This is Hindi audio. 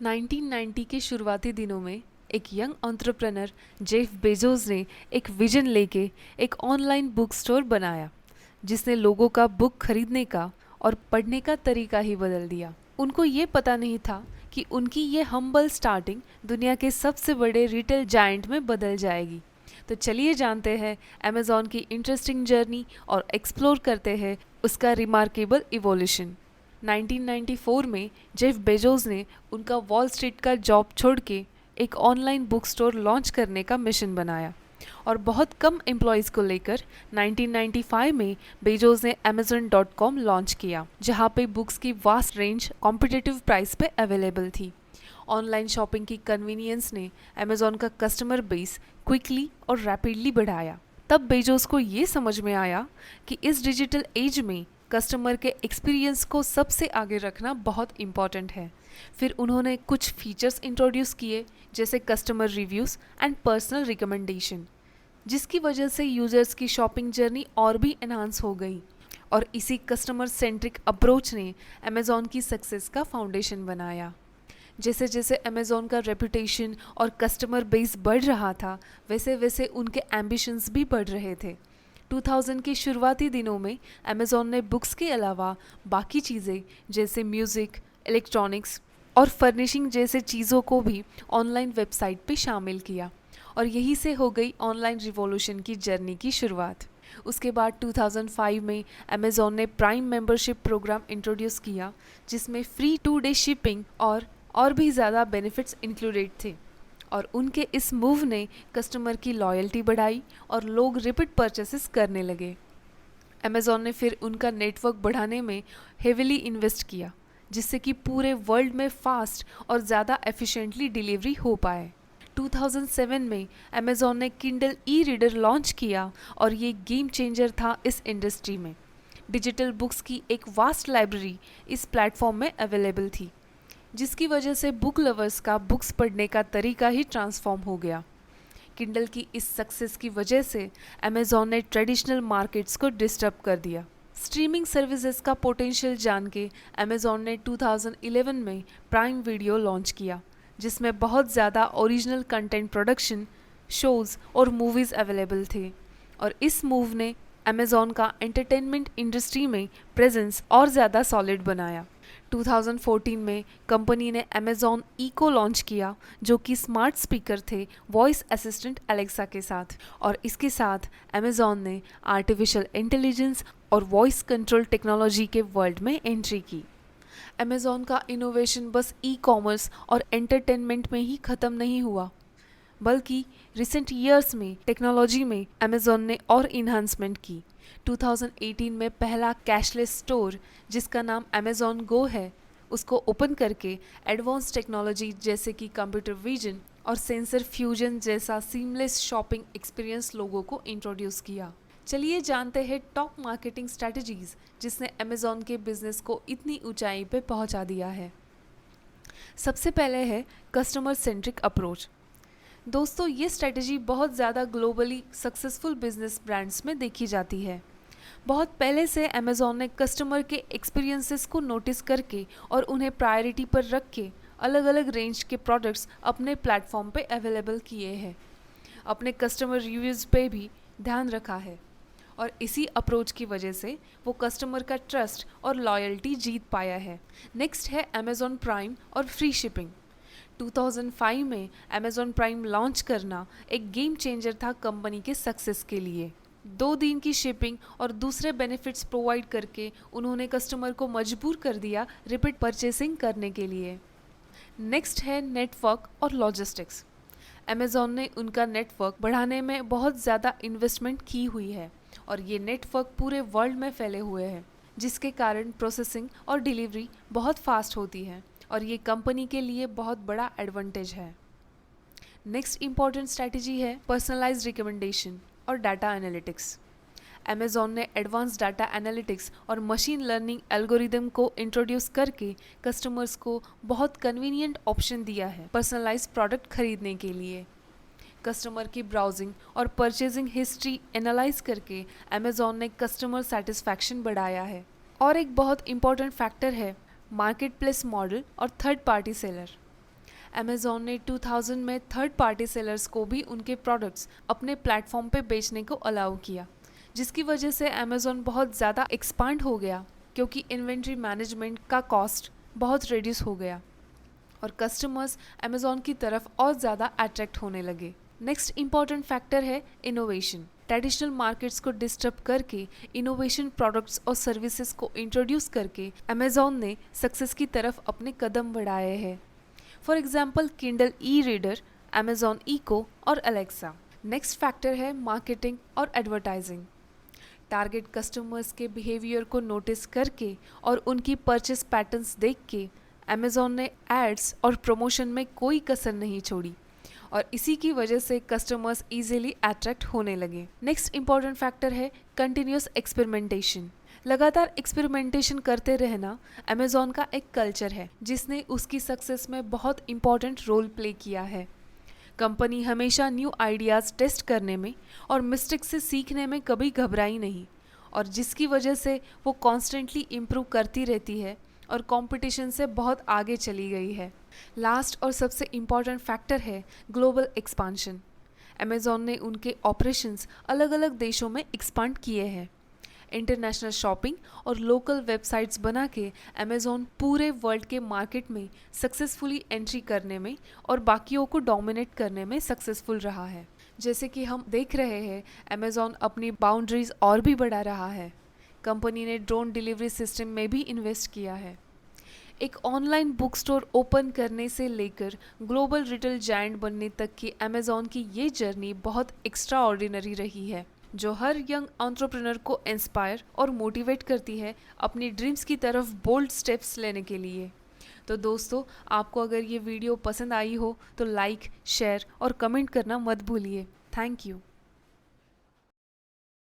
1990 के शुरुआती दिनों में एक यंग एंटरप्रेन्योर जेफ बेजोस ने एक विजन लेके एक ऑनलाइन बुक स्टोर बनाया जिसने लोगों का बुक खरीदने का और पढ़ने का तरीका ही बदल दिया। उनको ये पता नहीं था कि उनकी ये हम्बल स्टार्टिंग दुनिया के सबसे बड़े रिटेल जायंट में बदल जाएगी। तो चलिए जानते हैं अमेज़ॉन की इंटरेस्टिंग जर्नी और एक्सप्लोर करते हैं उसका रिमार्केबल इवोल्यूशन। 1994 में जेफ बेजोस ने उनका वॉल स्ट्रीट का जॉब छोड़ के एक ऑनलाइन बुक स्टोर लॉन्च करने का मिशन बनाया और बहुत कम एम्प्लॉयज़ को लेकर 1995 में बेजोस ने Amazon.com लॉन्च किया, जहां पे बुक्स की वास्ट रेंज कॉम्पिटिटिव प्राइस पे अवेलेबल थी। ऑनलाइन शॉपिंग की कन्वीनियंस ने अमेज़ॉन का कस्टमर बेस क्विकली और रैपिडली बढ़ाया। तब बेजोस को ये समझ में आया कि इस डिजिटल एज में कस्टमर के एक्सपीरियंस को सबसे आगे रखना बहुत इम्पॉर्टेंट है। फिर उन्होंने कुछ फीचर्स इंट्रोड्यूस किए जैसे customer reviews and personal recommendation, जिसकी वजह से यूजर्स की शॉपिंग जर्नी और भी एनहांस हो गई। और इसी कस्टमर सेंट्रिक अप्रोच ने अमेज़ॉन की सक्सेस का फाउंडेशन बनाया। जैसे जैसे अमेज़ॉन का रेपुटेशन और कस्टमर बेस बढ़ रहा था, वैसे वैसे उनके एम्बिशंस भी बढ़ रहे थे। 2000 के शुरुआती दिनों में अमेज़ॉन ने बुक्स के अलावा बाकी चीज़ें जैसे म्यूज़िक, इलेक्ट्रॉनिक्स और फर्निशिंग जैसे चीज़ों को भी ऑनलाइन वेबसाइट पे शामिल किया और यही से हो गई ऑनलाइन रिवॉल्यूशन की जर्नी की शुरुआत। उसके बाद 2005 में अमेज़ॉन ने प्राइम मेंबरशिप प्रोग्राम इंट्रोड्यूस किया, जिसमें फ्री 2 डे शिपिंग और भी ज़्यादा बेनिफिट्स इंक्लूडेड थे। और उनके इस मूव ने कस्टमर की लॉयल्टी बढ़ाई और लोग रिपीट परचेसेस करने लगे। अमेज़ॉन ने फिर उनका नेटवर्क बढ़ाने में हेविली इन्वेस्ट किया, जिससे कि पूरे वर्ल्ड में फास्ट और ज़्यादा एफिशिएंटली डिलीवरी हो पाए। 2007 में अमेज़ॉन ने किंडल ई रीडर लॉन्च किया और ये गेम चेंजर था इस इंडस्ट्री में। डिजिटल बुक्स की एक वास्ट लाइब्रेरी इस प्लेटफॉर्म में अवेलेबल थी, जिसकी वजह से बुक लवर्स का बुक्स पढ़ने का तरीका ही ट्रांसफॉर्म हो गया। किंडल की इस सक्सेस की वजह से अमेज़ॉन ने ट्रेडिशनल मार्केट्स को डिस्टर्ब कर दिया। स्ट्रीमिंग सर्विसेज का पोटेंशियल जान के अमेज़ॉन ने 2011 में प्राइम वीडियो लॉन्च किया, जिसमें बहुत ज़्यादा ओरिजिनल कंटेंट प्रोडक्शन, शोज़ और मूवीज़ अवेलेबल थे। और इस मूव ने अमेज़ॉन का एंटरटेनमेंट इंडस्ट्री में प्रेजेंस और ज़्यादा सॉलिड बनाया। 2014 में कंपनी ने अमेज़ॉन इको लॉन्च किया, जो कि स्मार्ट स्पीकर थे वॉइस असिस्टेंट एलेक्सा के साथ। और इसके साथ अमेज़ॉन ने आर्टिफिशियल इंटेलिजेंस और वॉइस कंट्रोल टेक्नोलॉजी के वर्ल्ड में एंट्री की। अमेज़ॉन का इनोवेशन बस ई कॉमर्स और एंटरटेनमेंट में ही ख़त्म नहीं हुआ, बल्कि रिसेंट ईयर्स में टेक्नोलॉजी में अमेज़ॉन ने और इन्हांसमेंट की। 2018 में पहला कैशलेस स्टोर, जिसका नाम अमेज़ॉन गो है, उसको ओपन करके एडवांस टेक्नोलॉजी जैसे कि कंप्यूटर विजन और सेंसर फ्यूजन जैसा सीमलेस शॉपिंग एक्सपीरियंस लोगों को इंट्रोड्यूस किया। चलिए जानते हैं टॉप मार्केटिंग स्ट्रैटेजीज जिसने अमेज़ॉन के बिजनेस को इतनी ऊंचाई पे पहुंचा दिया है। सबसे पहले है कस्टमर सेंट्रिक अप्रोच। दोस्तों, ये स्ट्रेटजी बहुत ज़्यादा ग्लोबली सक्सेसफुल बिजनेस ब्रांड्स में देखी जाती है। बहुत पहले से अमेज़ॉन ने कस्टमर के एक्सपीरियंसेस को नोटिस करके और उन्हें प्रायोरिटी पर रख के अलग अलग रेंज के प्रोडक्ट्स अपने प्लेटफॉर्म पे अवेलेबल किए हैं। अपने कस्टमर रिव्यूज़ पे भी ध्यान रखा है और इसी अप्रोच की वजह से वो कस्टमर का ट्रस्ट और लॉयल्टी जीत पाया है। नेक्स्ट है अमेज़ॉन प्राइम और फ्री शिपिंग। 2005 में अमेज़ॉन प्राइम लॉन्च करना एक गेम चेंजर था कंपनी के सक्सेस के लिए। 2 दिन की शिपिंग और दूसरे बेनिफिट्स प्रोवाइड करके उन्होंने कस्टमर को मजबूर कर दिया रिपीट परचेसिंग करने के लिए। नेक्स्ट है नेटवर्क और लॉजिस्टिक्स। अमेज़ॉन ने उनका नेटवर्क बढ़ाने में बहुत ज़्यादा इन्वेस्टमेंट की हुई है और ये नेटवर्क पूरे वर्ल्ड में फैले हुए हैं, जिसके कारण प्रोसेसिंग और डिलीवरी बहुत फास्ट होती है और ये कंपनी के लिए बहुत बड़ा एडवांटेज है। नेक्स्ट इम्पॉर्टेंट स्ट्रैटेजी है पर्सनलाइज्ड रिकमेंडेशन और डाटा एनालिटिक्स। अमेज़ॉन ने एडवांस डाटा एनालिटिक्स और मशीन लर्निंग एल्गोरिदम को इंट्रोड्यूस करके कस्टमर्स को बहुत कन्वीनियंट ऑप्शन दिया है पर्सनलाइज्ड प्रोडक्ट खरीदने के लिए। कस्टमर की ब्राउजिंग और परचेजिंग हिस्ट्री एनालाइज करके अमेज़ॉन ने कस्टमर सेटिस्फैक्शन बढ़ाया है। और एक बहुत इंपॉर्टेंट फैक्टर है मार्केट प्लेस मॉडल और थर्ड पार्टी सेलर। अमेज़ॉन ने 2000 में थर्ड पार्टी सेलर्स को भी उनके प्रोडक्ट्स अपने प्लेटफॉर्म पे बेचने को अलाउ किया, जिसकी वजह से अमेज़ॉन बहुत ज़्यादा एक्सपांड हो गया क्योंकि इन्वेंट्री मैनेजमेंट का कॉस्ट बहुत रिड्यूस हो गया और कस्टमर्स अमेज़ॉन की तरफ और ज़्यादा अट्रैक्ट होने लगे। नेक्स्ट इम्पॉर्टेंट फैक्टर है इनोवेशन। ट्रेडिशनल मार्केट्स को डिस्टर्ब करके इनोवेशन प्रोडक्ट्स और सर्विसेज को इंट्रोड्यूस करके अमेज़ॉन ने सक्सेस की तरफ अपने कदम बढ़ाए हैं। For example Kindle e reader, Amazon Echo और अलेक्सा। नेक्स्ट फैक्टर है मार्केटिंग और एडवर्टाइजिंग। टारगेट कस्टमर्स के बिहेवियर को नोटिस करके और उनकी परचेस पैटर्न्स देख के अमेज़ॉन ने एड्स और प्रमोशन में कोई कसर नहीं छोड़ी और इसी की वजह से कस्टमर्स इजीली अट्रैक्ट होने लगे। नेक्स्ट इंपॉर्टेंट फैक्टर है कंटिन्यूस एक्सपेरिमेंटेशन। लगातार एक्सपेरिमेंटेशन करते रहना अमेज़ॉन का एक कल्चर है जिसने उसकी सक्सेस में बहुत इंपॉर्टेंट रोल प्ले किया है। कंपनी हमेशा न्यू आइडियाज़ टेस्ट करने में और मिस्टेक से सीखने में कभी घबराई नहीं और जिसकी वजह से वो कॉन्स्टेंटली इम्प्रूव करती रहती है और कंपटीशन से बहुत आगे चली गई है। लास्ट और सबसे इम्पॉर्टेंट फैक्टर है ग्लोबल एक्सपांशन। अमेज़ॉन ने उनके ऑपरेशंस अलग अलग देशों में एक्सपांड किए हैं। इंटरनेशनल शॉपिंग और लोकल वेबसाइट्स बना के अमेज़ॉन पूरे वर्ल्ड के मार्केट में सक्सेसफुली एंट्री करने में और बाकियों को डोमिनेट करने में सक्सेसफुल रहा है। जैसे कि हम देख रहे हैं अमेज़ॉन अपनी बाउंड्रीज और भी बढ़ा रहा है। कंपनी ने ड्रोन डिलीवरी सिस्टम में भी इन्वेस्ट किया है। एक ऑनलाइन बुक स्टोर ओपन करने से लेकर ग्लोबल रिटेल जायंट बनने तक की अमेज़ॉन की ये जर्नी बहुत एक्स्ट्रा ऑर्डिनरी रही है, जो हर यंग एंटरप्रेन्योर को इंस्पायर और मोटिवेट करती है अपनी ड्रीम्स की तरफ बोल्ड स्टेप्स लेने के लिए। तो दोस्तों, आपको अगर ये वीडियो पसंद आई हो तो लाइक, शेयर और कमेंट करना मत भूलिए। Thank you.